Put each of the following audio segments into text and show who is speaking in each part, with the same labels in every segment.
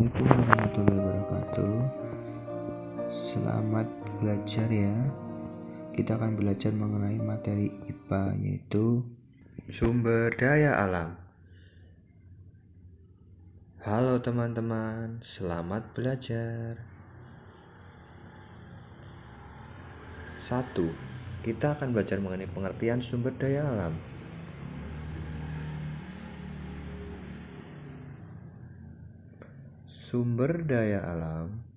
Speaker 1: Assalamualaikum warahmatullahi wabarakatuh. Selamat belajar ya. Kita akan belajar mengenai materi IPA, yaitu
Speaker 2: sumber daya alam. Halo teman-teman, selamat belajar. 1. Kita akan belajar mengenai pengertian sumber daya alam. Sumber daya alam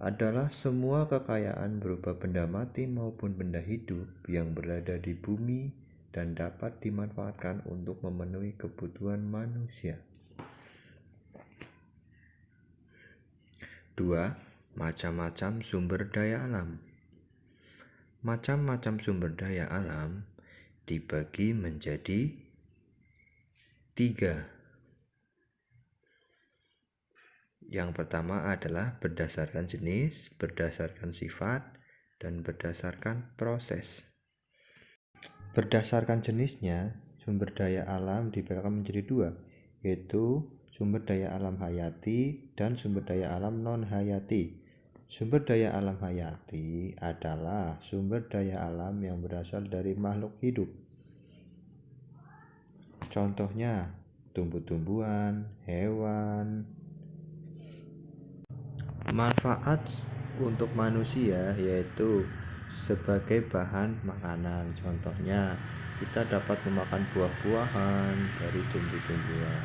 Speaker 2: adalah semua kekayaan berupa benda mati maupun benda hidup yang berada di bumi dan dapat dimanfaatkan untuk memenuhi kebutuhan manusia. 2. Macam-macam sumber daya alam. Macam-macam sumber daya alam dibagi menjadi 3. Yang pertama adalah berdasarkan jenis, berdasarkan sifat, dan berdasarkan proses. Berdasarkan jenisnya, sumber daya alam dibagi menjadi 2, yaitu sumber daya alam hayati dan sumber daya alam non-hayati. Sumber daya alam hayati adalah sumber daya alam yang berasal dari makhluk hidup. Contohnya, tumbuh-tumbuhan, hewan. Manfaat untuk manusia yaitu sebagai bahan makanan. Contohnya, kita dapat memakan buah-buahan dari tumbuh-tumbuhan.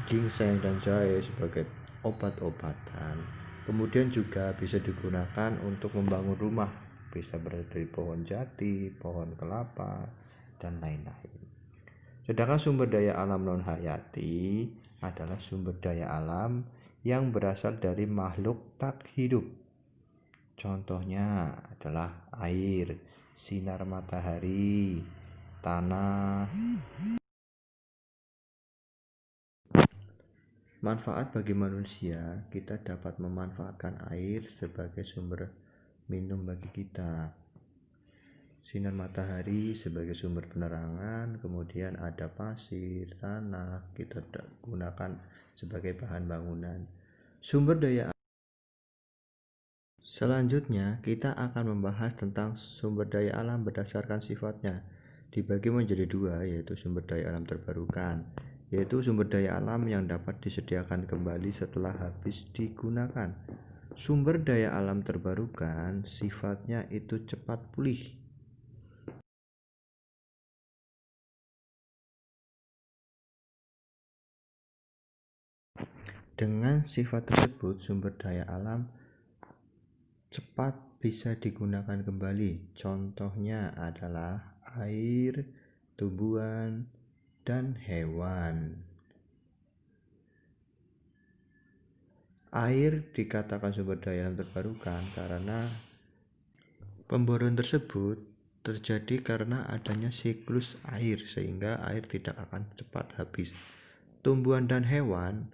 Speaker 2: Ginseng dan jahe sebagai obat-obatan. Kemudian juga bisa digunakan untuk membangun rumah. Bisa berasal dari pohon jati, pohon kelapa, dan lain-lain. Sedangkan sumber daya alam non-hayati adalah sumber daya alam yang berasal dari makhluk tak hidup. Contohnya adalah air, sinar matahari, tanah. Manfaat bagi manusia, kita dapat memanfaatkan air sebagai sumber minum bagi kita. Sinar matahari sebagai sumber penerangan, kemudian ada pasir, tanah, kita gunakan sebagai bahan bangunan. Sumber daya alam. Selanjutnya, kita akan membahas tentang sumber daya alam berdasarkan sifatnya. Dibagi menjadi 2, yaitu sumber daya alam terbarukan, yaitu sumber daya alam yang dapat disediakan kembali setelah habis digunakan. Sumber daya alam terbarukan sifatnya itu cepat pulih. Dengan sifat tersebut, sumber daya alam cepat bisa digunakan kembali. Contohnya adalah air, tumbuhan, dan hewan. Air dikatakan sumber daya alam terbarukan karena pemburuan tersebut terjadi karena adanya siklus air, sehingga air tidak akan cepat habis. Tumbuhan dan hewan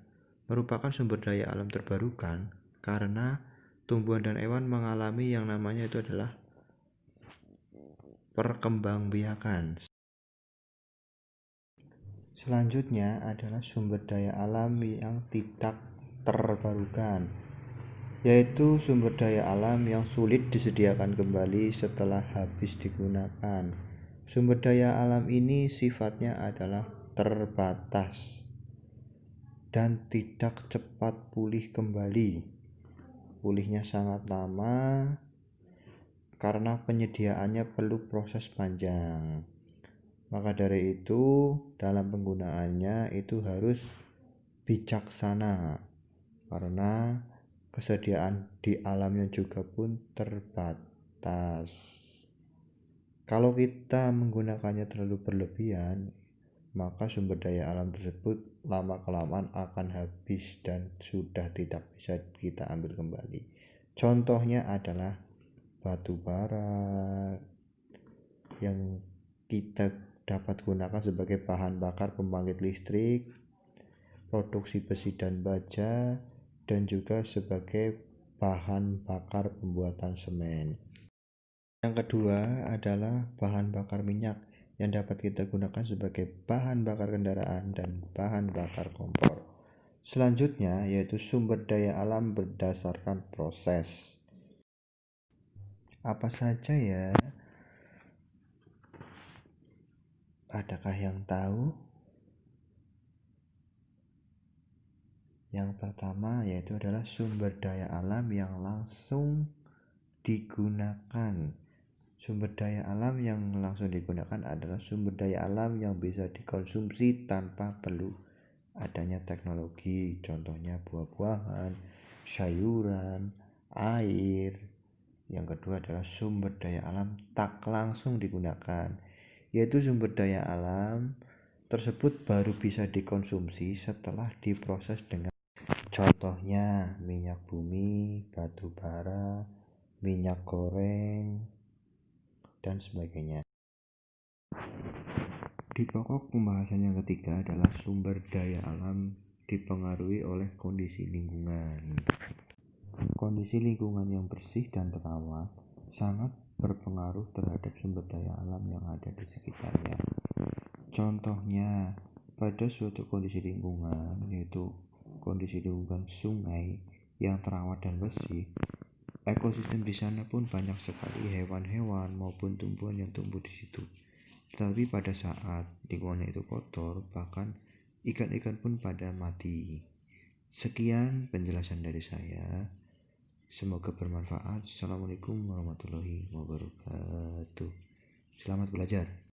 Speaker 2: merupakan sumber daya alam terbarukan karena tumbuhan dan hewan mengalami yang namanya itu adalah perkembangbiakan. Selanjutnya adalah sumber daya alam yang tidak terbarukan, yaitu sumber daya alam yang sulit disediakan kembali setelah habis digunakan. Sumber daya alam ini sifatnya adalah terbatas dan tidak cepat pulih kembali. Pulihnya sangat lama karena penyediaannya perlu proses panjang. Maka dari itu, dalam penggunaannya itu harus bijaksana karena kesediaan di alamnya juga pun terbatas. Kalau kita menggunakannya terlalu berlebihan, maka sumber daya alam tersebut lama-kelamaan akan habis dan sudah tidak bisa kita ambil kembali. Contohnya adalah batu bara yang kita dapat gunakan sebagai bahan bakar pembangkit listrik, produksi besi dan baja, dan juga sebagai bahan bakar pembuatan semen. Yang kedua adalah bahan bakar minyak yang dapat kita gunakan sebagai bahan bakar kendaraan dan bahan bakar kompor. Selanjutnya yaitu sumber daya alam berdasarkan proses. Apa saja ya? Adakah yang tahu? Yang pertama yaitu adalah sumber daya alam yang langsung digunakan. Sumber daya alam yang langsung digunakan adalah sumber daya alam yang bisa dikonsumsi tanpa perlu adanya teknologi. Contohnya buah-buahan, sayuran, air. Yang kedua adalah sumber daya alam tak langsung digunakan, yaitu sumber daya alam tersebut baru bisa dikonsumsi setelah diproses dengan contohnya minyak bumi, batu bara, minyak goreng, dan sebagainya. Di pokok pembahasan yang ketiga adalah sumber daya alam dipengaruhi oleh kondisi lingkungan. Kondisi lingkungan yang bersih dan terawat sangat berpengaruh terhadap sumber daya alam yang ada di sekitarnya. Contohnya, pada suatu kondisi lingkungan, yaitu kondisi lingkungan sungai yang terawat dan bersih, ekosistem di sana pun banyak sekali hewan-hewan maupun tumbuhan yang tumbuh di situ. Tetapi pada saat lingkungannya itu kotor, bahkan ikan-ikan pun pada mati. Sekian penjelasan dari saya. Semoga bermanfaat. Assalamualaikum warahmatullahi wabarakatuh. Selamat belajar.